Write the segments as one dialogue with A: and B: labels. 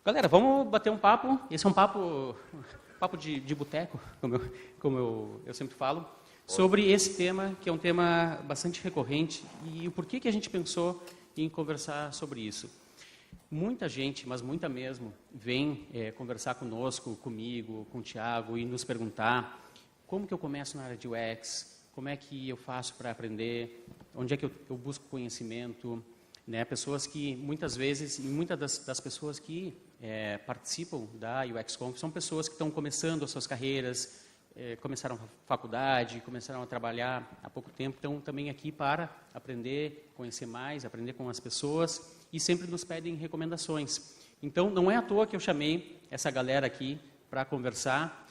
A: Galera, vamos bater um papo. Esse é um papo de boteco, como eu sempre falo, sobre esse tema, que é um tema bastante recorrente, e o porquê que a gente pensou em conversar sobre isso. Muita gente, mas muita mesmo, vem conversar conosco, comigo, com o Thiago, e nos perguntar como que eu começo na área de UX, como é que eu faço para aprender, onde é que eu busco conhecimento, né? Pessoas que muitas vezes, e muitas das pessoas que participam da UX Conf são pessoas que estão começando as suas carreiras, começaram a faculdade, começaram a trabalhar há pouco tempo, estão também aqui para aprender, conhecer mais, aprender com as pessoas e sempre nos pedem recomendações. Então, não é à toa que eu chamei essa galera aqui para conversar.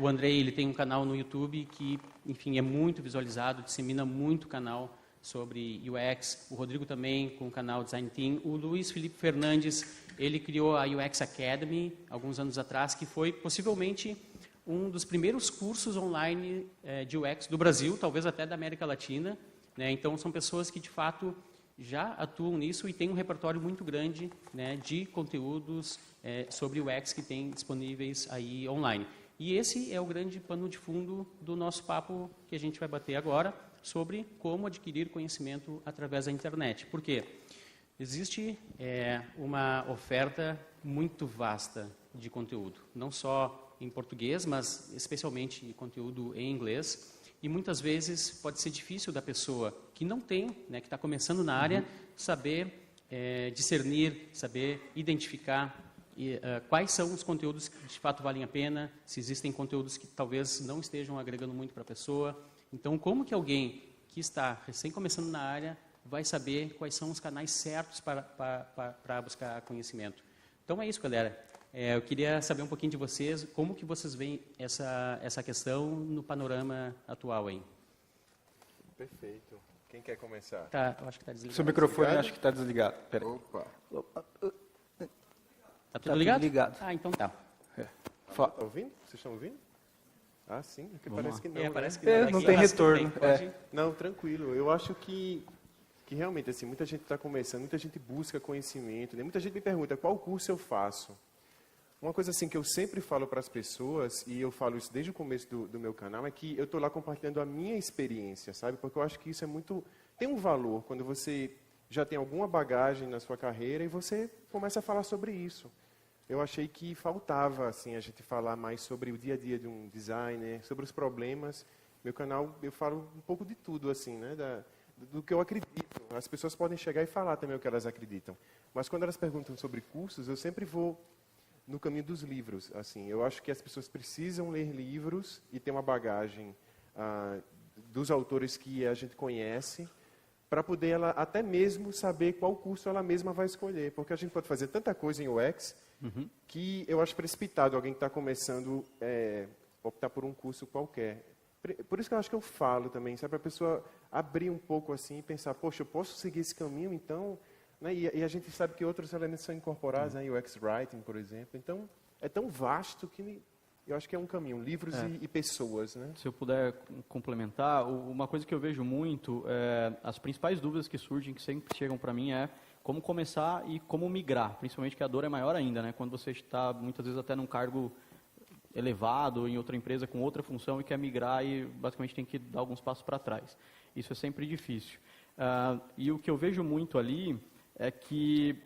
A: O Andrei, ele tem um canal no YouTube que, enfim, é muito visualizado, dissemina muito canal sobre UX. O Rodrigo também com o canal Design Team. O Luiz Felipe Fernandes, ele criou a UX Academy alguns anos atrás, que foi possivelmente um dos primeiros cursos online de UX do Brasil, talvez até da América Latina, né? Então, são pessoas que, de fato, já atuam nisso e têm um repertório muito grande, né, de conteúdos sobre UX que tem disponíveis aí online. E esse é o grande pano de fundo do nosso papo que a gente vai bater agora, sobre como adquirir conhecimento através da internet. Por quê? Existe uma oferta muito vasta de conteúdo, não só em português, mas especialmente conteúdo em inglês. E muitas vezes pode ser difícil da pessoa que não tem, né, que está começando na área, saber discernir, saber identificar quais são os conteúdos que de fato valem a pena, se existem conteúdos que talvez não estejam agregando muito para a pessoa. Então, como que alguém que está recém começando na área vai saber quais são os canais certos para buscar conhecimento? Então, é isso, galera. Eu queria saber um pouquinho de vocês, como que vocês veem essa questão no panorama atual aí.
B: Perfeito. Quem quer começar?
A: Tá, eu acho que está desligado.
C: Seu microfone acho que está desligado. Pera aí.
B: Opa.
A: Tá tudo ligado?
C: Tudo ligado.
A: Ah, então tá.
B: Tá ouvindo? Vocês estão ouvindo? Ah, sim. Porque parece que não,
A: Parece que
C: não
A: Aqui
C: tem
A: mas tudo
C: retorno.
A: bem, pode ir.
B: Não, tranquilo. Eu acho que realmente, assim, muita gente está começando, muita gente busca conhecimento, né? Muita gente me pergunta, qual curso eu faço? Uma coisa assim que eu sempre falo para as pessoas, e eu falo isso desde o começo do meu canal, é que eu estou lá compartilhando a minha experiência, sabe? Porque eu acho que isso tem um valor quando você já tem alguma bagagem na sua carreira e você começa a falar sobre isso. Eu achei que faltava, assim, a gente falar mais sobre o dia a dia de um designer, sobre os problemas. Meu canal, eu falo um pouco de tudo, assim, né? Do que eu acredito. As pessoas podem chegar e falar também o que elas acreditam. Mas quando elas perguntam sobre cursos, eu sempre vou no caminho dos livros. Assim, eu acho que as pessoas precisam ler livros e ter uma bagagem dos autores que a gente conhece, para poder ela até mesmo saber qual curso ela mesma vai escolher. Porque a gente pode fazer tanta coisa em UX que eu acho precipitado alguém que está começando optar por um curso qualquer. Por isso que eu acho que eu falo também, sabe, para a pessoa abrir um pouco assim e pensar, poxa, eu posso seguir esse caminho, então, né? E a gente sabe que outros elementos são incorporados, né? UX Writing, por exemplo. Então, é tão vasto que eu acho que é um caminho, livros e pessoas, né?
D: Se eu puder complementar, uma coisa que eu vejo muito, as principais dúvidas que surgem, que sempre chegam para mim, é como começar e como migrar, principalmente que a dor é maior ainda, né? Quando você está, muitas vezes, até num cargo elevado, em outra empresa com outra função e quer migrar e basicamente tem que dar alguns passos para trás. Isso é sempre difícil. E o que eu vejo muito ali é que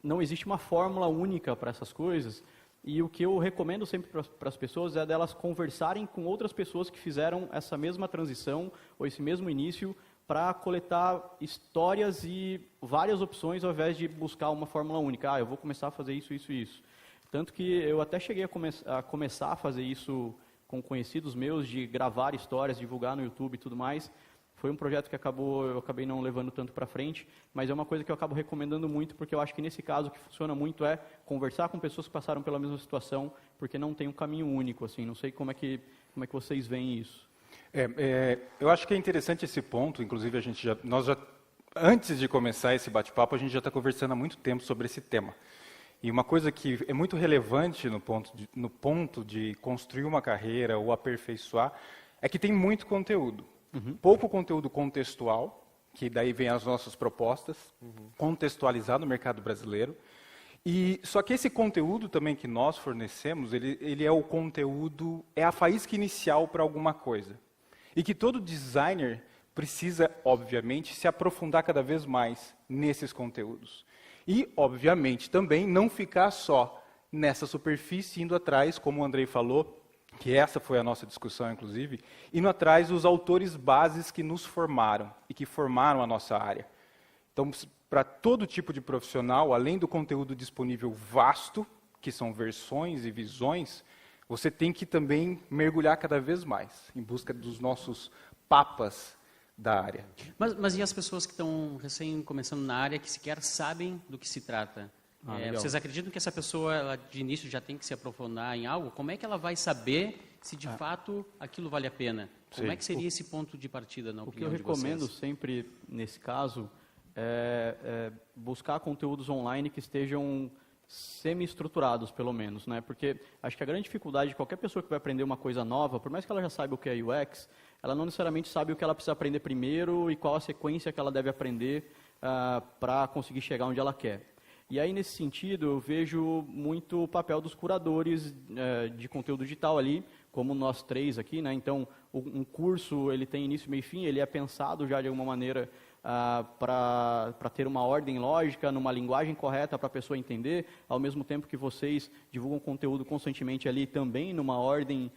D: não existe uma fórmula única para essas coisas, e o que eu recomendo sempre para as pessoas é delas conversarem com outras pessoas que fizeram essa mesma transição ou esse mesmo início, para coletar histórias e várias opções ao invés de buscar uma fórmula única. Eu vou começar a fazer isso, isso e isso. Tanto que eu até cheguei a começar a fazer isso com conhecidos meus, de gravar histórias, divulgar no YouTube e tudo mais. Foi um projeto que eu acabei não levando tanto para frente, mas é uma coisa que eu acabo recomendando muito, porque eu acho que nesse caso o que funciona muito é conversar com pessoas que passaram pela mesma situação, porque não tem um caminho único, assim. Não sei como é que vocês veem isso.
C: Eu acho que é interessante esse ponto, inclusive nós já antes de começar esse bate-papo, a gente já está conversando há muito tempo sobre esse tema. E uma coisa que é muito relevante no ponto de construir uma carreira ou aperfeiçoar, é que tem muito conteúdo. Pouco conteúdo contextual, que daí vem as nossas propostas, contextualizar no mercado brasileiro, E só que esse conteúdo também que nós fornecemos, ele é o conteúdo, é a faísca inicial para alguma coisa. E que todo designer precisa, obviamente, se aprofundar cada vez mais nesses conteúdos. E, obviamente, também não ficar só nessa superfície, indo atrás, como o Andrei falou, que essa foi a nossa discussão, inclusive, indo atrás dos autores bases que nos formaram e que formaram a nossa área. Então, para todo tipo de profissional, além do conteúdo disponível vasto, que são versões e visões, você tem que também mergulhar cada vez mais em busca dos nossos papas da área.
A: Mas e as pessoas que estão recém começando na área, que sequer sabem do que se trata? Vocês acreditam que essa pessoa, ela, de início, já tem que se aprofundar em algo? Como é que ela vai saber se, de fato, aquilo vale a pena? Como é que seria esse ponto de partida, na opinião de vocês?
D: O que eu recomendo sempre, nesse caso, é buscar conteúdos online que estejam semi-estruturados, pelo menos, né? Porque acho que a grande dificuldade de qualquer pessoa que vai aprender uma coisa nova, por mais que ela já saiba o que é UX, ela não necessariamente sabe o que ela precisa aprender primeiro e qual a sequência que ela deve aprender para conseguir chegar onde ela quer. E aí, nesse sentido, eu vejo muito o papel dos curadores de conteúdo digital ali, como nós três aqui, né? Então, um curso, ele tem início, meio e fim, ele é pensado já de alguma maneira para ter uma ordem lógica, numa linguagem correta para a pessoa entender, ao mesmo tempo que vocês divulgam conteúdo constantemente ali também numa ordem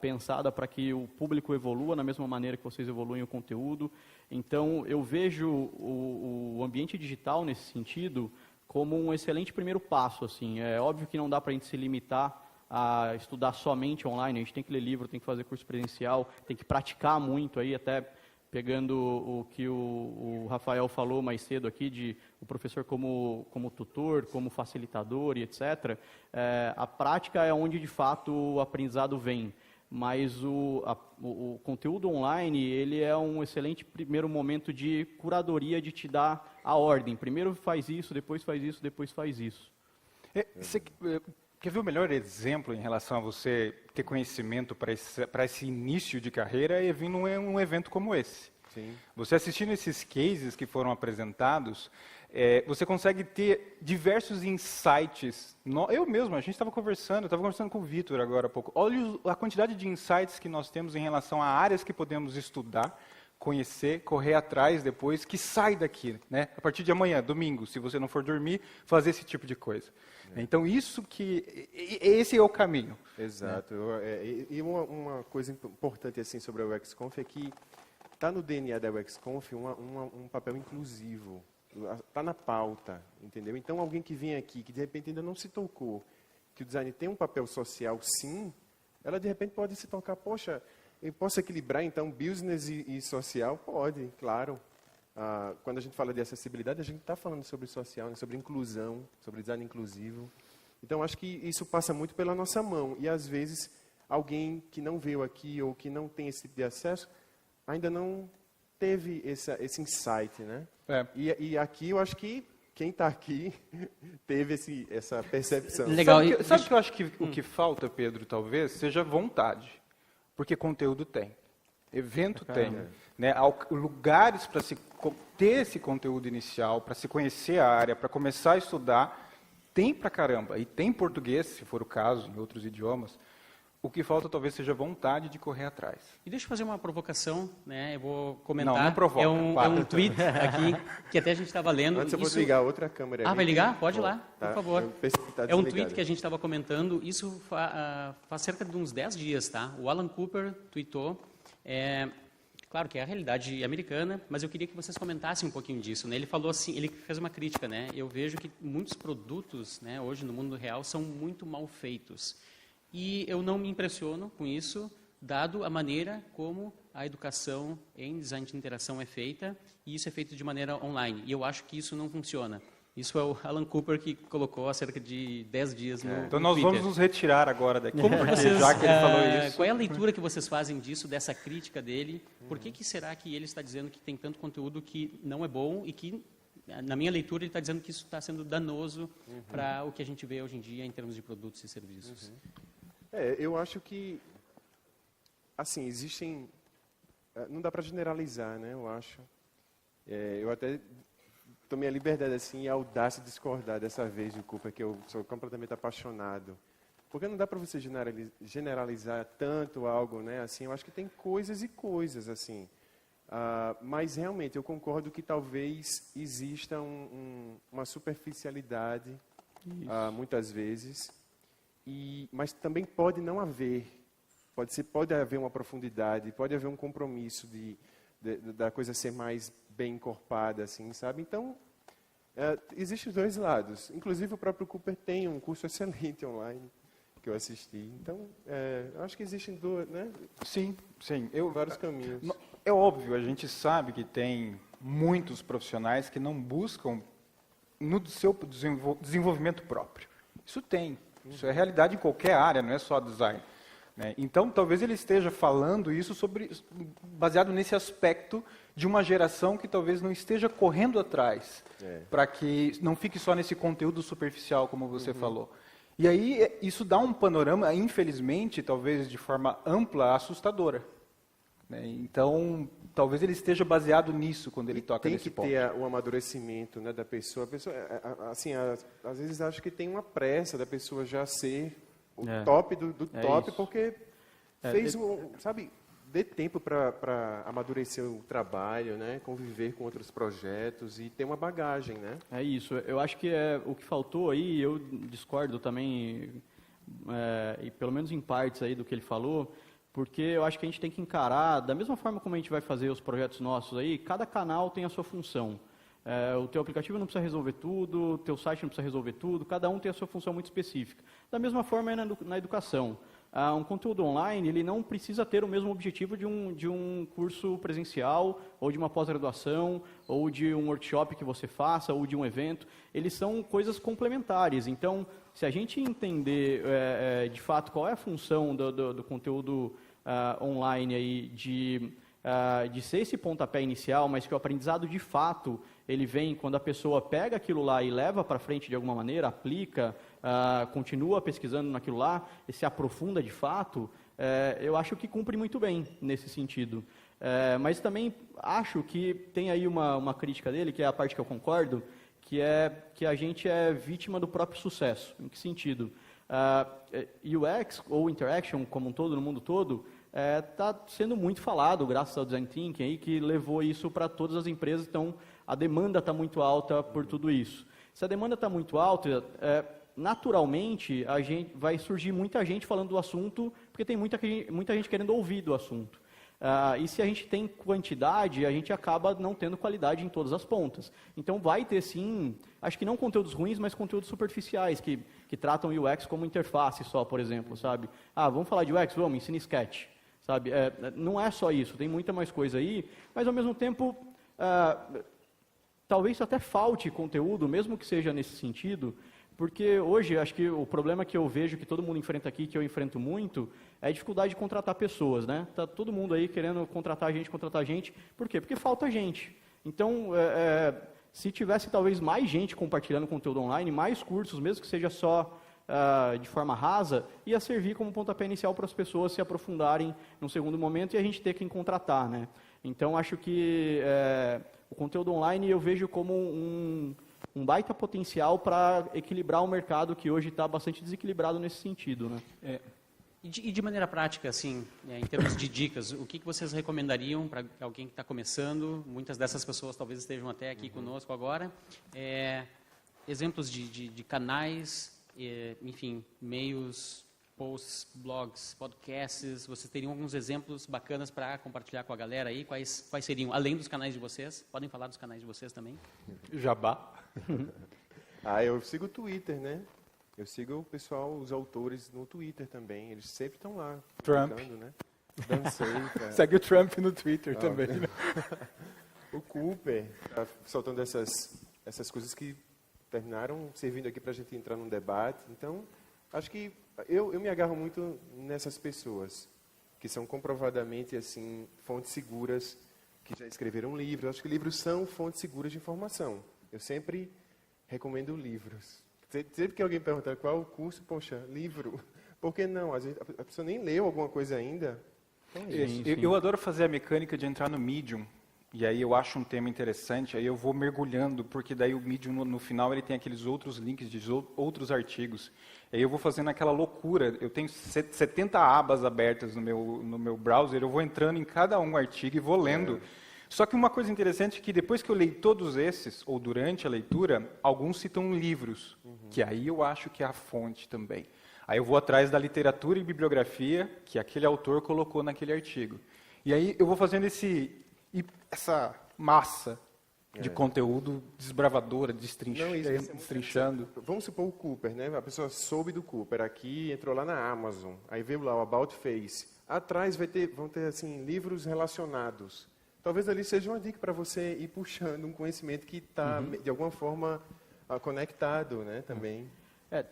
D: pensada para que o público evolua na mesma maneira que vocês evoluem o conteúdo. Então, eu vejo o ambiente digital nesse sentido como um excelente primeiro passo. Assim. É óbvio que não dá para a gente se limitar a estudar somente online, a gente tem que ler livro, tem que fazer curso presencial, tem que praticar muito aí, até pegando o que o Rafael falou mais cedo aqui, de o professor como tutor, como facilitador e etc. A prática é onde, de fato, o aprendizado vem. Mas o conteúdo online, ele é um excelente primeiro momento de curadoria, de te dar a ordem. Primeiro faz isso, depois faz isso, depois faz isso.
C: Você quer ver o melhor exemplo em relação a você ter conhecimento para esse início de carreira e vir num evento como esse?
B: Sim.
C: Você assistindo esses cases que foram apresentados, você consegue ter diversos insights. Eu mesmo, a gente estava conversando com o Vitor agora há pouco. Olha a quantidade de insights que nós temos em relação a áreas que podemos estudar, conhecer, correr atrás depois, que sai daqui, né? A partir de amanhã, domingo, se você não for dormir, fazer esse tipo de coisa. Então, esse é o caminho.
B: Exato. Né? E uma coisa importante assim sobre a UXConf é que está no DNA da UXConf um papel inclusivo. Está na pauta, entendeu? Então, alguém que vem aqui, que de repente ainda não se tocou, que o design tem um papel social, sim, ela de repente pode se tocar, poxa, eu posso equilibrar então business e social? Pode, claro. Quando a gente fala de acessibilidade, a gente está falando sobre social, né, sobre inclusão, sobre design inclusivo. Então, acho que isso passa muito pela nossa mão. E, às vezes, alguém que não veio aqui ou que não tem esse tipo de acesso, ainda não teve esse insight, né? E aqui, eu acho que quem está aqui teve essa percepção.
A: Legal.
C: Sabe o que eu acho que o que falta, Pedro, talvez, seja vontade. Porque conteúdo tem. Evento tem. Né? Lugares para se ter esse conteúdo inicial, para se conhecer a área, para começar a estudar, tem pra caramba. E tem português, se for o caso, em outros idiomas. O que falta talvez seja vontade de correr atrás.
A: E deixa eu fazer uma provocação, né? Eu vou comentar.
C: Não provoca.
A: É um tweet aqui que até a gente estava lendo.
B: Antes eu vou ligar outra câmera.
A: Vai ligar? Pode ir lá,
B: tá?
A: por favor.
B: Tá
A: É um tweet que a gente estava comentando. Isso faz cerca de uns 10 dias, tá? O Alan Cooper tweetou. Claro que é a realidade americana, mas eu queria que vocês comentassem um pouquinho disso, né? Ele falou assim, ele fez uma crítica, né? Eu vejo que muitos produtos, né, hoje no mundo real, são muito mal feitos. E eu não me impressiono com isso, dado a maneira como a educação em design de interação é feita, e isso é feito de maneira online. E eu acho que isso não funciona. Isso é o Alan Cooper que colocou há cerca de 10 dias no
C: Então nós
A: Twitter.
C: vamos nos retirar agora daqui,
A: Como vocês,
C: já que ele falou isso.
A: Qual é a leitura que vocês fazem disso, dessa crítica dele? Por que será que ele está dizendo que tem tanto conteúdo que não é bom e que, na minha leitura, ele está dizendo que isso está sendo danoso para o que a gente vê hoje em dia em termos de produtos e serviços?
B: Eu acho que, assim, existem... Não dá para generalizar, né, eu acho. Eu até tomei a liberdade assim e a audácia de discordar dessa vez do Cooper, que eu sou completamente apaixonado. Porque não dá para você generalizar tanto algo, né? Assim, eu acho que tem coisas e coisas, assim. Mas realmente eu concordo que talvez exista uma superficialidade, muitas vezes, mas também pode não haver. Pode haver uma profundidade, pode haver um compromisso da coisa ser mais bem encorpada, assim, sabe? Então, existem os dois lados. Inclusive, o próprio Cooper tem um curso excelente online que eu assisti. Então, eu acho que existem duas, né?
C: Sim.
B: Vários caminhos.
C: É óbvio, a gente sabe que tem muitos profissionais que não buscam no seu desenvolvimento próprio. Isso tem. Isso é realidade em qualquer área, não é só design. Né? Então, talvez ele esteja falando isso baseado nesse aspecto de uma geração que talvez não esteja correndo atrás, para que não fique só nesse conteúdo superficial, como você falou. E aí, isso dá um panorama, infelizmente, talvez de forma ampla, assustadora. Né? Então, talvez ele esteja baseado nisso quando ele toca nesse ponto.
B: Tem que ter o amadurecimento, né, da pessoa. A pessoa, assim, às vezes acho que tem uma pressa da pessoa já ser o top do top,
D: isso.
B: porque sabe, dê tempo para amadurecer o trabalho, né, conviver com outros projetos e ter uma bagagem, né?
D: É isso. Eu acho que o que faltou aí, eu discordo também, e pelo menos em partes aí do que ele falou, porque eu acho que a gente tem que encarar, da mesma forma como a gente vai fazer os projetos nossos aí, cada canal tem a sua função. O teu aplicativo não precisa resolver tudo, o teu site não precisa resolver tudo, cada um tem a sua função muito específica. Da mesma forma é na educação. Um conteúdo online, ele não precisa ter o mesmo objetivo de um curso presencial, ou de uma pós-graduação, ou de um workshop que você faça, ou de um evento. Eles são coisas complementares. Então, se a gente entender de fato qual é a função do conteúdo online aí de ser esse pontapé inicial, mas que o aprendizado de fato ele vem quando a pessoa pega aquilo lá e leva para frente de alguma maneira, aplica, continua pesquisando naquilo lá e se aprofunda de fato, eu acho que cumpre muito bem nesse sentido. Mas também acho que tem aí uma crítica dele, que é a parte que eu concordo, que é que a gente é vítima do próprio sucesso. Em que sentido? UX, ou Interaction, como um todo, no mundo todo, está sendo muito falado, graças ao Design Thinking, aí, que levou isso para todas as empresas, então a demanda está muito alta por tudo isso. Se a demanda está muito alta, naturalmente vai surgir muita gente falando do assunto, porque tem muita gente querendo ouvir do assunto. E se a gente tem quantidade, a gente acaba não tendo qualidade em todas as pontas. Então vai ter sim, acho que não conteúdos ruins, mas conteúdos superficiais, que tratam o UX como interface só, por exemplo, sabe? Vamos falar de UX? Vamos, ensina Sketch. Sabe? Não é só isso, tem muita mais coisa aí, mas ao mesmo tempo, talvez até falte conteúdo, mesmo que seja nesse sentido, porque hoje, acho que o problema que eu vejo, que todo mundo enfrenta aqui, que eu enfrento muito, é a dificuldade de contratar pessoas, né? Tá todo mundo aí querendo contratar gente. Por quê? Porque falta gente. Então, se tivesse talvez mais gente compartilhando conteúdo online, mais cursos, mesmo que seja só de forma rasa, ia servir como pontapé inicial para as pessoas se aprofundarem num segundo momento e a gente ter quem contratar, né? Então, acho que o conteúdo online eu vejo como um baita potencial para equilibrar o mercado que hoje está bastante desequilibrado nesse sentido, né?
A: E de maneira prática, assim, em termos de dicas, o que vocês recomendariam para alguém que está começando? Muitas dessas pessoas talvez estejam até aqui conosco agora. Exemplos de canais, enfim, meios, posts, blogs, podcasts. Vocês teriam alguns exemplos bacanas para compartilhar com a galera aí? Quais seriam, além dos canais de vocês? Podem falar dos canais de vocês também?
C: Jabá.
B: Eu sigo o Twitter, né? Eu sigo o pessoal, os autores no Twitter também. Eles sempre estão lá.
C: Trump.
B: Publicando, né? Dancei, cara.
C: Segue o Trump no Twitter também. Né?
B: O Cooper tá soltando essas coisas que terminaram servindo aqui para a gente entrar num debate. Então, acho que eu me agarro muito nessas pessoas que são comprovadamente assim fontes seguras, que já escreveram livros. Acho que livros são fontes seguras de informação. Eu sempre recomendo livros. Sempre que alguém perguntar qual o curso, poxa, livro. Por que não? Às vezes a pessoa nem leu alguma coisa ainda. Então é isso.
C: Eu adoro fazer a mecânica de entrar no Medium e aí eu acho um tema interessante, aí eu vou mergulhando, porque daí o Medium, no final, ele tem aqueles outros links de outros artigos. Aí eu vou fazendo aquela loucura, eu tenho 70 abas abertas no meu browser, eu vou entrando em cada um artigo e vou lendo. Só que uma coisa interessante é que depois que eu leio todos esses, ou durante a leitura, alguns citam livros, que aí eu acho que é a fonte também. Aí eu vou atrás da literatura e bibliografia que aquele autor colocou naquele artigo. E aí eu vou fazendo essa massa de conteúdo desbravadora, destrinchando.
B: Vamos supor o Cooper, né? A pessoa soube do Cooper aqui, entrou lá na Amazon, aí veio lá o About Face. Atrás vão ter assim, livros relacionados. Talvez ali seja uma dica para você ir puxando um conhecimento que está, de alguma forma, conectado, né, também.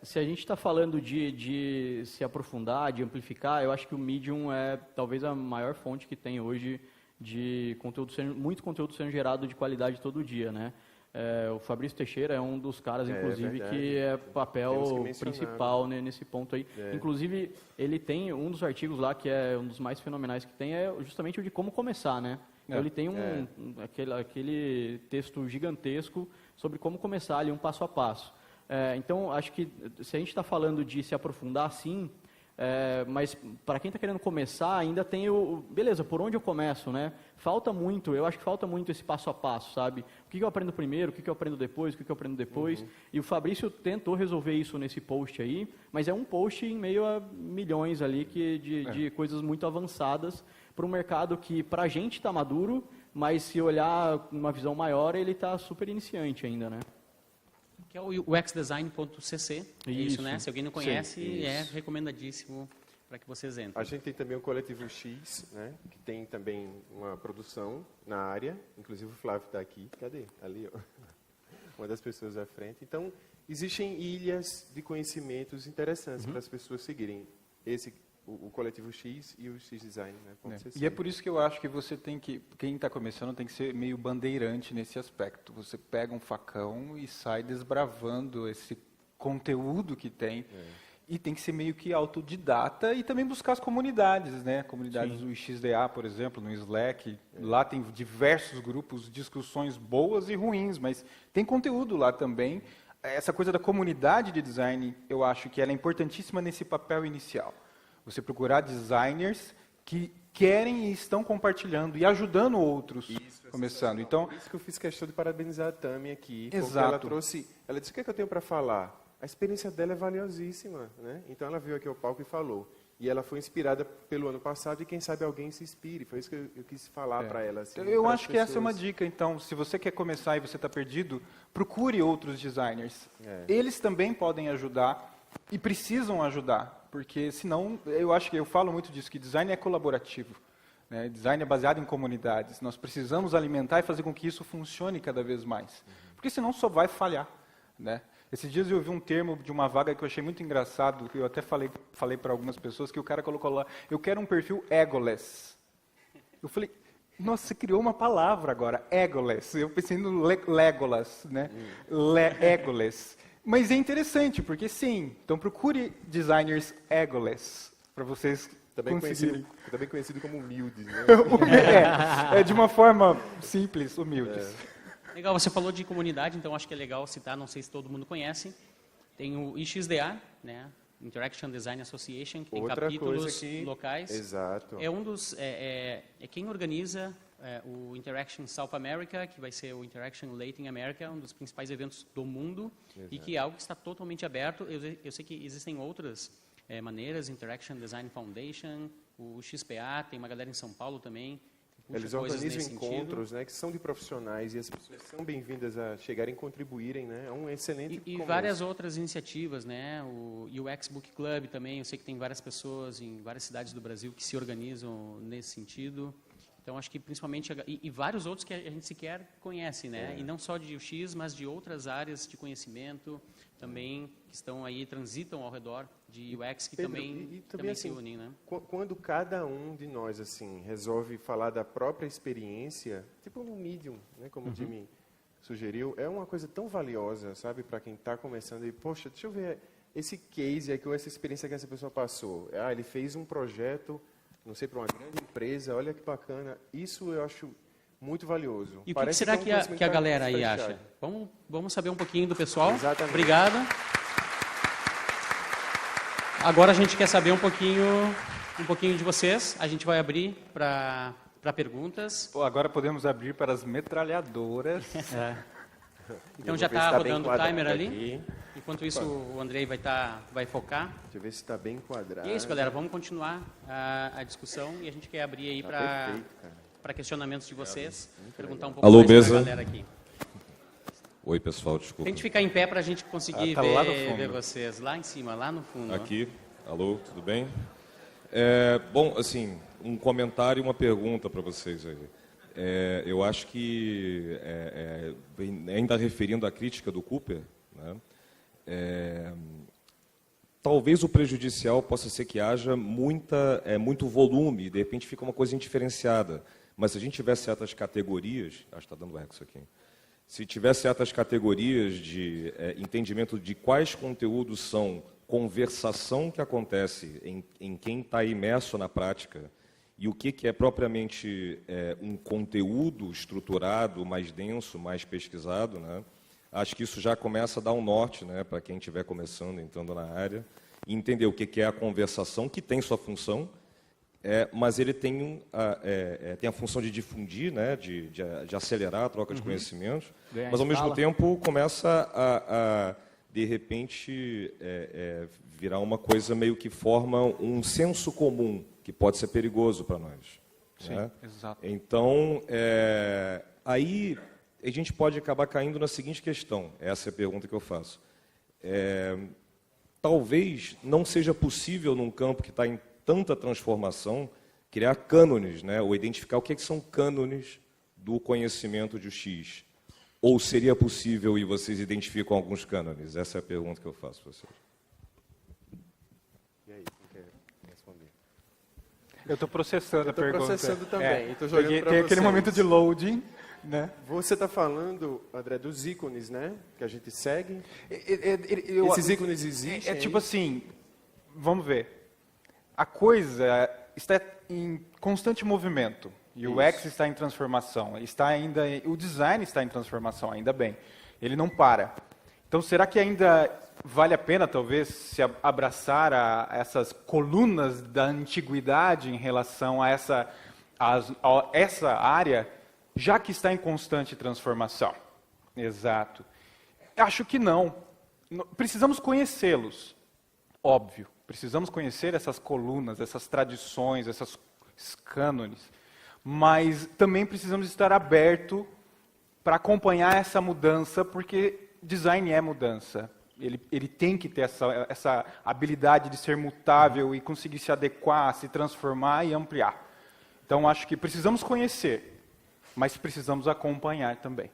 D: Se a gente está falando de se aprofundar, de amplificar, eu acho que o Medium é talvez a maior fonte que tem hoje de conteúdo, muito conteúdo sendo gerado de qualidade todo dia, né? O Fabrício Teixeira é um dos caras, inclusive, que é papel principal, né, nesse ponto aí. Inclusive, ele tem um dos artigos lá, que é um dos mais fenomenais que tem, é justamente o de como começar, né? Então, ele tem aquele texto gigantesco sobre como começar ali, um passo a passo. Então, acho que se a gente está falando de se aprofundar, sim, mas para quem está querendo começar, ainda tem beleza, por onde eu começo, né? Eu acho que falta muito esse passo a passo, sabe? O que eu aprendo primeiro, o que eu aprendo depois, E o Fabrício tentou resolver isso nesse post aí, mas é um post em meio a milhões ali de coisas muito avançadas para um mercado que, para a gente, está maduro, mas se olhar uma visão maior, ele está super iniciante ainda, né?
A: Que é o uxdesign.cc, isso, né? Se alguém não conhece, é recomendadíssimo para que vocês entrem.
B: A gente tem também o Coletivo X, né? Que tem também uma produção na área, inclusive o Flávio está aqui. Cadê? Ali, ó. Uma das pessoas à frente. Então, existem ilhas de conhecimentos interessantes para as pessoas seguirem o Coletivo X e o X Design, né?
C: E é por isso que eu acho que quem está começando tem que ser meio bandeirante nesse aspecto. Você pega um facão e sai desbravando esse conteúdo que tem. E tem que ser meio que autodidata e também buscar as comunidades, né? Comunidades do XDA, por exemplo, no Slack. Lá tem diversos grupos, discussões boas e ruins, mas tem conteúdo lá também. Essa coisa da comunidade de design, eu acho que ela é importantíssima nesse papel inicial. Você procurar designers que querem e estão compartilhando e ajudando outros começando. Então,
B: por isso que eu fiz questão de parabenizar a Tami aqui,
C: exato.
B: porque ela disse, o que é que eu tenho para falar? A experiência dela é valiosíssima, né? Então ela veio aqui ao palco e falou. E ela foi inspirada pelo ano passado e quem sabe alguém se inspire. Foi isso que eu quis falar para ela. Assim,
C: eu acho que essa é uma dica, então. Se você quer começar e você está perdido, procure outros designers. Eles também podem ajudar e precisam ajudar. Porque senão, eu falo muito disso, que design é colaborativo. Né? Design é baseado em comunidades. Nós precisamos alimentar e fazer com que isso funcione cada vez mais. Porque senão só vai falhar. Né? Esses dias eu vi um termo de uma vaga que eu achei muito engraçado, que eu até falei para algumas pessoas, que o cara colocou lá, eu quero um perfil egoless. Eu falei, nossa, você criou uma palavra agora, egoless. Eu pensei no Legolas, né? Egoless. Mas é interessante, porque sim, então procure designers egoless, para vocês conseguirem.
B: Também conhecido como humildes, né?
C: De uma forma simples, humildes.
A: Legal, você falou de comunidade, então acho que é legal citar, não sei se todo mundo conhece, tem o IXDA, né? Interaction Design Association, que tem capítulos locais.
B: Exato.
A: É um dos, quem organiza o Interaction South America, que vai ser o Interaction Latin America, um dos principais eventos do mundo, e que é algo que está totalmente aberto. Eu sei que existem outras maneiras, Interaction Design Foundation, o XPA, tem uma galera em São Paulo também.
B: Eles organizam encontros, né, que são de profissionais e as pessoas são bem-vindas a chegarem e contribuírem, né? É um excelente
A: E várias outras iniciativas, né? O UX Book Club também, eu sei que tem várias pessoas em várias cidades do Brasil que se organizam nesse sentido. Então, acho que principalmente... E vários outros que a gente sequer conhece, né? E não só de UX, mas de outras áreas de conhecimento também que estão aí, transitam ao redor de UX, que
B: Pedro,
A: também
B: assim,
A: se unem, né?
B: Quando cada um de nós, assim, resolve falar da própria experiência, tipo no Medium, né? Como o Jimmy sugeriu, é uma coisa tão valiosa, sabe? Para quem está começando e, poxa, deixa eu ver esse case aqui, ou essa experiência que essa pessoa passou. Ele fez um projeto... não sei, para uma grande empresa, olha que bacana. Isso eu acho muito valioso.
A: E o que
B: Parece
A: será
B: é um
A: que a
B: conhecimento
A: galera aí
B: desprestigiado.
A: acha? Vamos saber um pouquinho do pessoal.
B: Exatamente.
A: Obrigado. Agora a gente quer saber um pouquinho de vocês. A gente vai abrir para perguntas.
C: Pô, agora podemos abrir para as metralhadoras.
A: Então
B: Eu
A: já
B: vou ver
A: está
B: se tá
A: rodando
B: bem
A: o
B: enquadrado
A: timer ali.
B: aqui.
A: Enquanto isso, o Andrei vai focar.
B: Deixa eu ver se está bem enquadrado.
A: E é isso, galera. Vamos continuar a discussão e a gente quer abrir aí para
B: Perfeito, cara.
A: questionamentos de vocês. Perguntar um pouco
E: Alô,
A: mais para
E: mesa.
A: a galera aqui.
E: Oi, pessoal, desculpa.
A: Tente ficar em pé para a gente conseguir
C: Tá lá no
A: ver
C: fundo.
A: vocês. Lá em cima, lá no fundo. ó.
E: Aqui. Alô, tudo bem? Bom, assim, um comentário e uma pergunta para vocês aí. Eu acho que, ainda referindo à crítica do Cooper, né, talvez o prejudicial possa ser que haja muito volume, de repente fica uma coisa indiferenciada. Mas se a gente tiver certas categorias, acho que está dando eco isso aqui. Se tiver certas categorias de entendimento de quais conteúdos são conversação que acontece em quem está imerso na prática e o que é propriamente um conteúdo estruturado, mais denso, mais pesquisado, né? Acho que isso já começa a dar um norte, né, para quem estiver começando, entrando na área, e entender o que é a conversação, que tem sua função, mas ele tem a função de difundir, né, de acelerar a troca de conhecimentos,
D: Ganhar
E: mas ao mesmo
D: escala.
E: tempo começa de repente, virar uma coisa meio que forma um senso comum, que pode ser perigoso para nós.
C: Sim,
E: né?
C: exato.
E: Então, aí a gente pode acabar caindo na seguinte questão, essa é a pergunta que eu faço. Talvez não seja possível, num campo que está em tanta transformação, criar cânones, né? Ou identificar o que são cânones do conhecimento de X. Ou seria possível e vocês identificam alguns cânones? Essa é a pergunta que eu faço para vocês.
B: E aí, quem quer responder?
C: Eu estou processando a
B: tô
C: pergunta.
B: processando também, e tô jogando
C: Porque
B: pra
C: tem aquele
B: vocês.
C: momento de loading, né?
B: Você está falando, André, dos ícones, né? Que a gente segue.
C: Eu-
B: Esses ícones existem?
C: É tipo assim, vamos ver. A coisa está em constante movimento. E o UX está em transformação. O design está em transformação, ainda bem. Ele não para. Então, será que ainda vale a pena, talvez, se abraçar a essas colunas da antiguidade em relação a essa área, já que está em constante transformação? Exato. Acho que não. Precisamos conhecê-los, óbvio. Precisamos conhecer essas colunas, essas tradições, esses cânones. Mas também precisamos estar abertos para acompanhar essa mudança, porque design é mudança. Ele tem que ter essa habilidade de ser mutável e conseguir se adequar, se transformar e ampliar. Então, acho que precisamos conhecer, mas precisamos acompanhar também.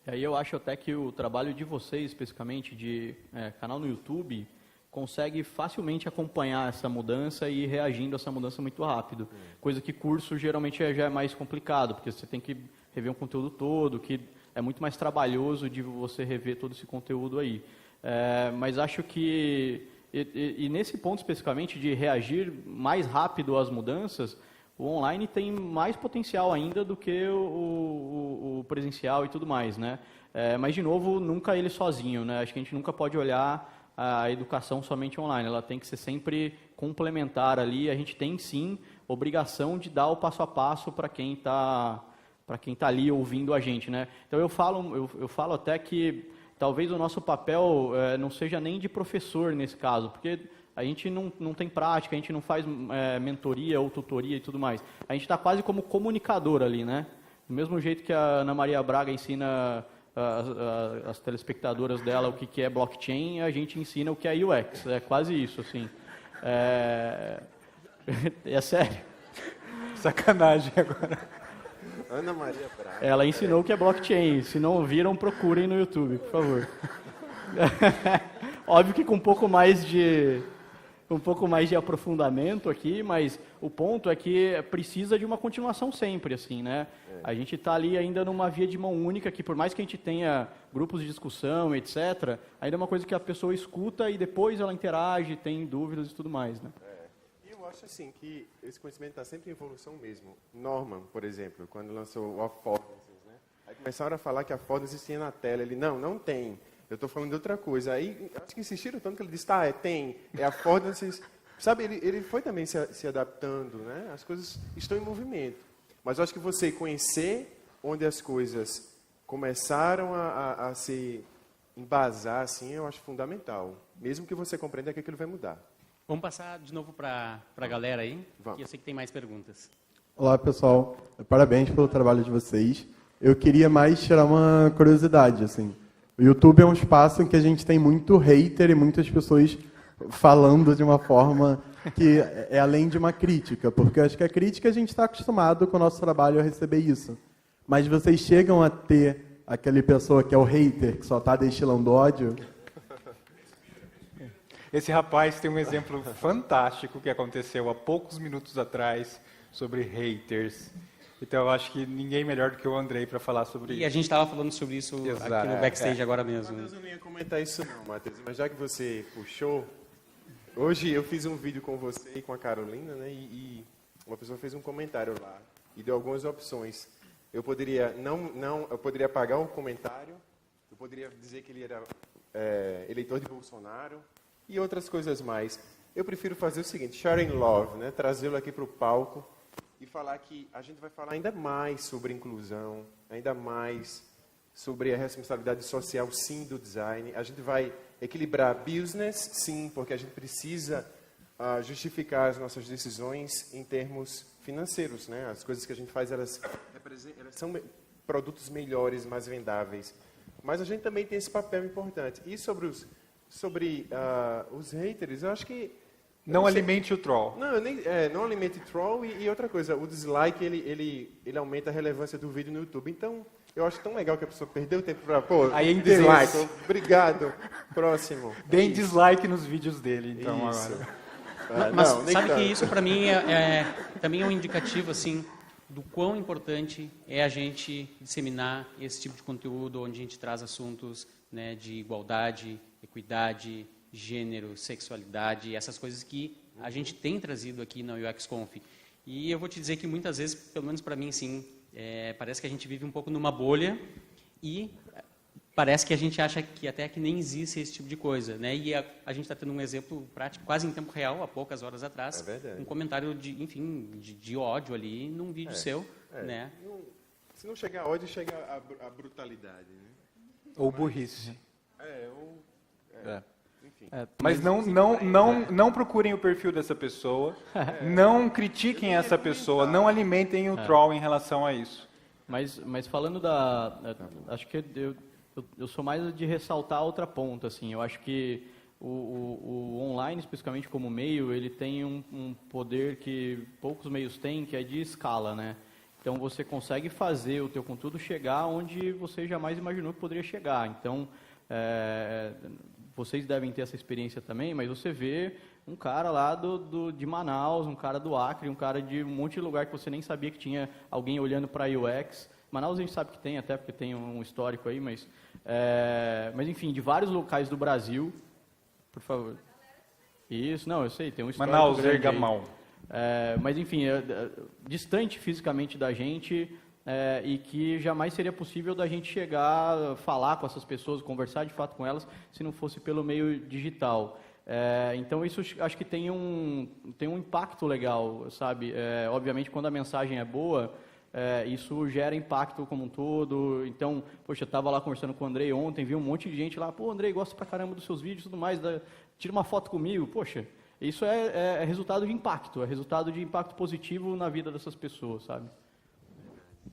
D: E aí eu acho até que o trabalho de vocês, especificamente, de canal no YouTube, consegue facilmente acompanhar essa mudança e ir reagindo a essa mudança muito rápido. Coisa que curso geralmente já é mais complicado, porque você tem que rever um conteúdo todo, que é muito mais trabalhoso de você rever todo esse conteúdo aí. Mas acho que, e nesse ponto especificamente de reagir mais rápido às mudanças, o online tem mais potencial ainda do que o presencial e tudo mais, né? Mas, de novo, nunca ele sozinho, né? Acho que a gente nunca pode olhar a educação somente online, ela tem que ser sempre complementar ali, a gente tem sim obrigação de dar o passo a passo para quem está ali ouvindo a gente, né? Então eu falo até que talvez o nosso papel não seja nem de professor nesse caso, porque a gente não tem prática, a gente não faz mentoria ou tutoria e tudo mais. A gente está quase como comunicador ali, né? Do mesmo jeito que a Ana Maria Braga ensina as telespectadoras dela o que é blockchain, a gente ensina o que é UX. É quase isso, assim. É sério.
C: Sacanagem agora.
B: Ana Maria Braga.
D: Ela ensinou o que é blockchain. Se não ouviram, procurem no YouTube, por favor. Óbvio que com um pouco mais de aprofundamento aqui, mas o ponto é que precisa de uma continuação sempre, assim, né? A gente está ali ainda numa via de mão única, que por mais que a gente tenha grupos de discussão, etc., ainda é uma coisa que a pessoa escuta e depois ela interage, tem dúvidas e tudo mais, né?
B: E o Eu acho assim que esse conhecimento está sempre em evolução mesmo. Norman, por exemplo, quando lançou o affordances, né? Aí começaram a falar que a affordances existia na tela. Ele, não tem. Eu estou falando de outra coisa. Aí, acho que insistiram tanto que ele disse, tem. É affordances. Sabe, ele foi também se adaptando, né? As coisas estão em movimento. Mas eu acho que você conhecer onde as coisas começaram a se embasar, assim, eu acho fundamental. Mesmo que você compreenda que aquilo vai mudar.
A: Vamos passar de novo para a galera aí,
B: Vamos.
A: que eu sei que tem mais perguntas.
F: Olá, pessoal. Parabéns pelo trabalho de vocês. Eu queria mais tirar uma curiosidade, assim. O YouTube é um espaço em que a gente tem muito hater e muitas pessoas falando de uma forma que é além de uma crítica, porque eu acho que a crítica a gente está acostumado com o nosso trabalho a receber isso. Mas vocês chegam a ter aquele pessoa que é o hater, que só está destilando ódio?
C: Esse rapaz tem um exemplo fantástico que aconteceu há poucos minutos atrás sobre haters. Então, eu acho que ninguém melhor do que o Andrei para falar sobre isso.
A: E a gente estava falando sobre isso
C: Exato.
A: aqui no backstage agora mesmo.
B: Matheus, eu não ia comentar isso não, Matheus. Mas já que você puxou, hoje eu fiz um vídeo com você e com a Carolina, né? E uma pessoa fez um comentário lá e deu algumas opções. Eu poderia eu poderia apagar o comentário, eu poderia dizer que ele era eleitor de Bolsonaro e outras coisas mais. Eu prefiro fazer o seguinte, sharing love, né? Trazê-lo aqui para o palco e falar que a gente vai falar ainda mais sobre inclusão, ainda mais sobre a responsabilidade social, sim, do design. A gente vai equilibrar business, sim, porque a gente precisa justificar as nossas decisões em termos financeiros, né? As coisas que a gente faz, elas são produtos melhores, mais vendáveis. Mas a gente também tem esse papel importante. E sobre os haters, eu acho que...
C: Não alimente o troll.
B: Não alimente troll e outra coisa, o dislike, ele aumenta a relevância do vídeo no YouTube. Então, eu acho tão legal que a pessoa perdeu tempo para...
C: Aí é
B: dislike,
C: interesse.
B: obrigado, próximo.
C: Deem dislike nos vídeos dele, então,
B: Isso.
C: agora.
A: Mas
B: nem
A: sabe
B: tanto.
A: que isso para mim também é um indicativo assim do quão importante é a gente disseminar esse tipo de conteúdo onde a gente traz assuntos, né, de igualdade, equidade, gênero, sexualidade, essas coisas que a gente tem trazido aqui na UX Conf. E eu vou te dizer que muitas vezes, pelo menos para mim, sim, parece que a gente vive um pouco numa bolha e parece que a gente acha que até que nem existe esse tipo de coisa, né? E a gente está tendo um exemplo prático, quase em tempo real, há poucas horas atrás, um comentário de ódio ali num vídeo seu, né?
B: Se não chegar a ódio, chega a brutalidade, né?
C: Ou burrice.
B: Enfim.
C: Mas não procurem o perfil dessa pessoa, não critiquem essa pessoa, não alimentem o troll em relação a isso.
D: Mas falando acho que eu sou mais de ressaltar outra ponta, assim. Eu acho que o online, especificamente como meio, ele tem um poder que poucos meios têm, que é de escala, né? Então você consegue fazer o teu conteúdo chegar onde você jamais imaginou que poderia chegar. Então, vocês devem ter essa experiência também, mas você vê um cara lá de Manaus, um cara do Acre, um cara de um monte de lugar que você nem sabia que tinha alguém olhando para UX. Manaus a gente sabe que tem, até porque tem um histórico aí, mas enfim, de vários locais do Brasil, por favor. Isso, não, eu sei, tem um histórico
C: Manaus,
D: grande
C: erga a
D: aí.
C: mão.
D: Mas enfim, distante fisicamente da gente e que jamais seria possível da gente chegar, falar com essas pessoas, conversar de fato com elas, se não fosse pelo meio digital. Então isso acho que tem um impacto legal, sabe? Obviamente quando a mensagem é boa, isso gera impacto como um todo. Então, poxa, eu estava lá conversando com o Andrei ontem, vi um monte de gente lá, pô, Andrei, gosto pra caramba dos seus vídeos e tudo mais, tira uma foto comigo, poxa, isso é resultado de impacto, é resultado de impacto positivo na vida dessas pessoas, sabe?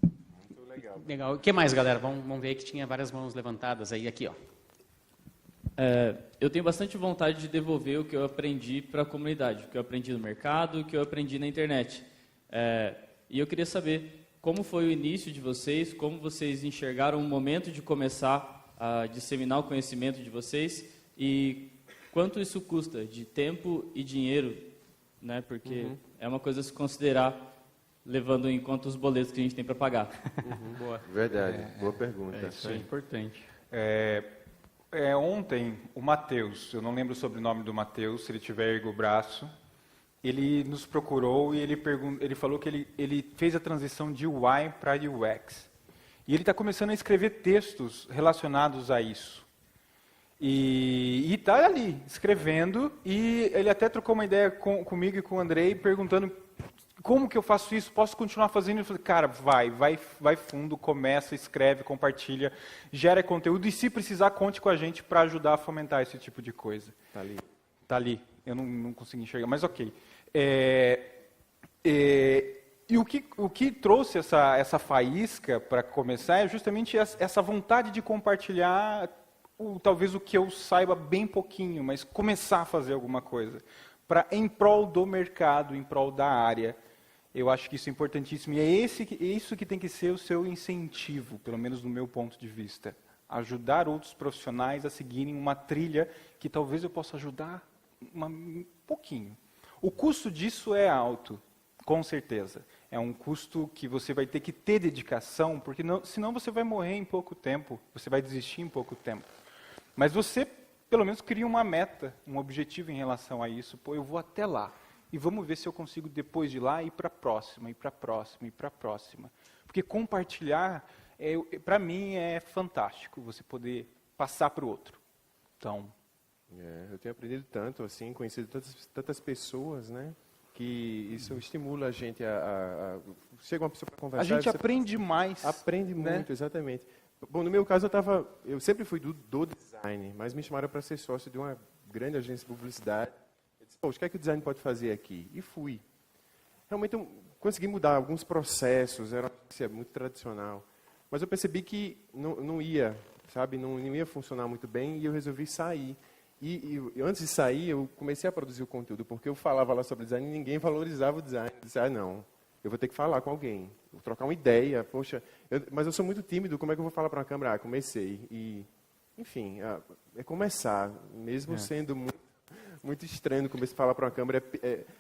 B: Muito legal.
A: Legal. O que mais, galera? Vamos ver que tinha várias mãos levantadas aí, aqui, ó.
G: Eu tenho bastante vontade de devolver o que eu aprendi para a comunidade, o que eu aprendi no mercado, o que eu aprendi na internet. E eu queria saber como foi o início de vocês, como vocês enxergaram o momento de começar a disseminar o conhecimento de vocês e quanto isso custa de tempo e dinheiro, né? Porque é uma coisa a se considerar, levando em conta os boletos que a gente tem para pagar.
A: Boa.
B: Verdade, boa pergunta.
D: Isso é importante.
C: Ontem, o Matheus, eu não lembro o sobrenome do Matheus, se ele tiver ergo o braço, ele nos procurou e ele falou que ele fez a transição de UI para UX. E ele está começando a escrever textos relacionados a isso. E está ali, escrevendo, e ele até trocou uma ideia comigo e com o Andrei, perguntando como que eu faço isso, posso continuar fazendo? Eu falei, cara, vai fundo, começa, escreve, compartilha, gera conteúdo, e se precisar, conte com a gente para ajudar a fomentar esse tipo de coisa.
B: Tá ali.
C: Tá ali, eu não consegui enxergar, mas ok. E o que trouxe essa faísca para começar é justamente essa vontade de compartilhar talvez o que eu saiba bem pouquinho, mas começar a fazer alguma coisa em prol do mercado, em prol da área. Eu acho que isso é importantíssimo e é isso que tem que ser o seu incentivo, pelo menos do meu ponto de vista. Ajudar outros profissionais a seguirem uma trilha que talvez eu possa ajudar um pouquinho. O custo disso é alto, com certeza. É um custo que você vai ter que ter dedicação, porque senão você vai morrer em pouco tempo, você vai desistir em pouco tempo. Mas você, pelo menos, cria uma meta, um objetivo em relação a isso. Pô, eu vou até lá. E vamos ver se eu consigo, depois de lá, ir para a próxima, ir para a próxima, ir para a próxima. Porque compartilhar, para mim, é fantástico, você poder passar para o outro. Então...
B: eu tenho aprendido tanto, assim, conhecido tantas pessoas, né? Que isso estimula a gente chega uma pessoa para conversar...
C: A gente aprende mais.
B: Aprende
C: né?
B: muito, exatamente. Bom, no meu caso, eu sempre fui do design, mas me chamaram para ser sócio de uma grande agência de publicidade. Eu disse, poxa, o que é que o design pode fazer aqui? E fui. Realmente, eu consegui mudar alguns processos, era uma agência muito tradicional. Mas eu percebi que não ia, sabe, não ia funcionar muito bem e eu resolvi sair. E antes de sair, eu comecei a produzir o conteúdo, porque eu falava lá sobre design e ninguém valorizava o design. Eu disse, não, eu vou ter que falar com alguém, vou trocar uma ideia, poxa, mas eu sou muito tímido, como é que eu vou falar para uma câmera? Comecei. E, enfim, é começar, mesmo sendo muito estranho começar a falar para uma câmera.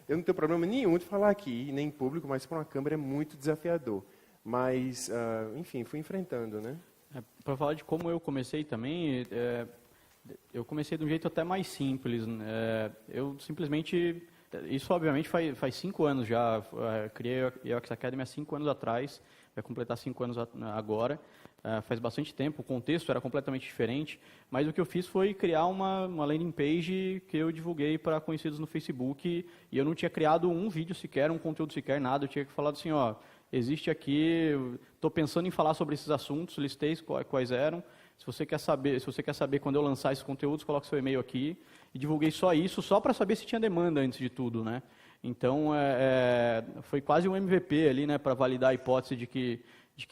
B: Eu não tenho problema nenhum de falar aqui, nem em público, mas para uma câmera é muito desafiador. Mas, enfim, fui enfrentando, né?
D: Para falar de como eu comecei também... eu comecei de um jeito até mais simples. Eu simplesmente... Isso, obviamente, faz 5 anos já. Criei a UX Academy há 5 anos atrás. Vai completar 5 anos agora. Faz bastante tempo. O contexto era completamente diferente. Mas o que eu fiz foi criar uma landing page que eu divulguei para conhecidos no Facebook. E eu não tinha criado um vídeo sequer, um conteúdo sequer, nada. Eu tinha falado assim, existe aqui... Estou pensando em falar sobre esses assuntos. Listei quais eram. Se você quer saber quando eu lançar esses conteúdos, coloque seu e-mail aqui. E divulguei só isso, só para saber se tinha demanda antes de tudo, né? Então, foi quase um MVP ali, né, para validar a hipótese de que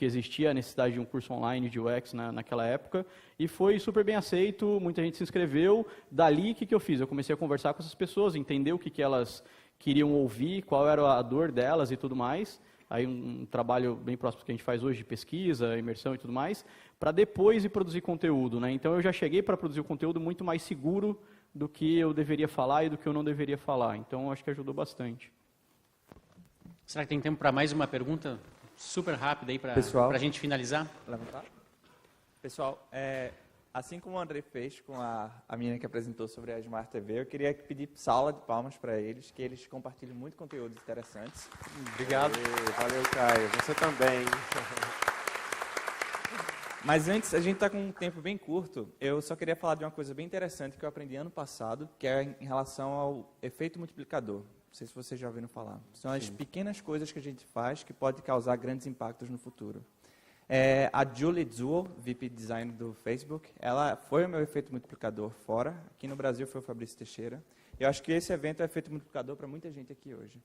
D: existia a necessidade de um curso online de UX naquela época. E foi super bem aceito, muita gente se inscreveu. Dali, o que eu fiz? Eu comecei a conversar com essas pessoas, entender o que elas queriam ouvir, qual era a dor delas e tudo mais. Aí um trabalho bem próximo que a gente faz hoje de pesquisa, imersão e tudo mais, para depois ir produzir conteúdo, né? Então eu já cheguei para produzir o conteúdo muito mais seguro do que eu deveria falar e do que eu não deveria falar. Então acho que ajudou bastante.
A: Será que tem tempo para mais uma pergunta super rápida aí para a gente finalizar?
H: Levantar. Pessoal, assim como o André fez com a menina que apresentou sobre a Smart TV, eu queria pedir salva de palmas para eles, que eles compartilham muito conteúdos interessantes.
C: Obrigado.
B: Valeu, Caio. Você também.
H: Mas antes, a gente está com um tempo bem curto, eu só queria falar de uma coisa bem interessante que eu aprendi ano passado, que é em relação ao efeito multiplicador. Não sei se vocês já ouviram falar. São as pequenas coisas que a gente faz que podem causar grandes impactos no futuro. A Julie Zhuo, VP Design do Facebook, ela foi o meu efeito multiplicador fora. Aqui no Brasil foi o Fabrício Teixeira. Eu acho que esse evento é efeito multiplicador para muita gente aqui hoje.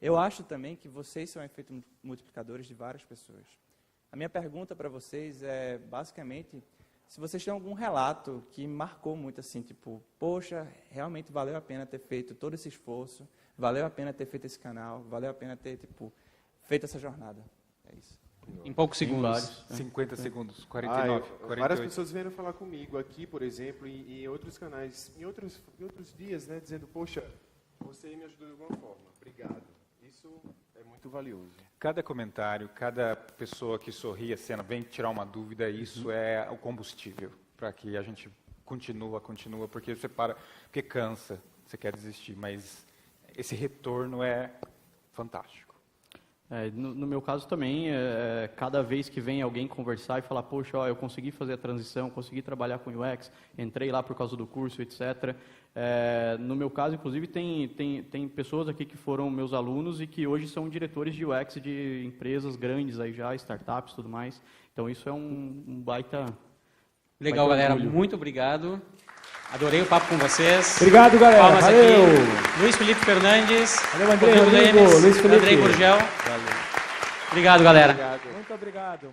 H: Eu acho também que vocês são efeitos multiplicadores de várias pessoas. A minha pergunta para vocês é, basicamente, se vocês têm algum relato que marcou muito, assim, tipo, poxa, realmente valeu a pena ter feito todo esse esforço, valeu a pena ter feito esse canal, valeu a pena ter, tipo, feito essa jornada. É isso.
A: Em poucos segundos.
C: 50 segundos, 49, 48.
B: Várias pessoas vieram falar comigo aqui, por exemplo, e em outros canais, em outros dias, né, dizendo, poxa, você me ajudou de alguma forma, obrigado. Isso é muito valioso.
C: Cada comentário, cada pessoa que sorri a cena, vem tirar uma dúvida, isso é o combustível para que a gente continua, porque você para, porque cansa, você quer desistir, mas esse retorno é fantástico.
D: No meu caso também, cada vez que vem alguém conversar e falar, poxa, ó, eu consegui fazer a transição, consegui trabalhar com UX, entrei lá por causa do curso, etc. No meu caso, inclusive, tem pessoas aqui que foram meus alunos e que hoje são diretores de UX de empresas grandes, aí já, startups e tudo mais. Então, isso é um baita...
A: Legal, galera. Muito obrigado. Adorei o papo com vocês.
I: Obrigado, galera.
A: Palmas
I: Valeu.
A: aqui. Luiz Felipe Fernandes.
I: Valeu, André,
A: Rodrigo
I: Rodrigo,
A: Lemes,
I: Luiz Felipe.
A: Andrei Gurgel. Obrigado, galera.
I: Muito obrigado.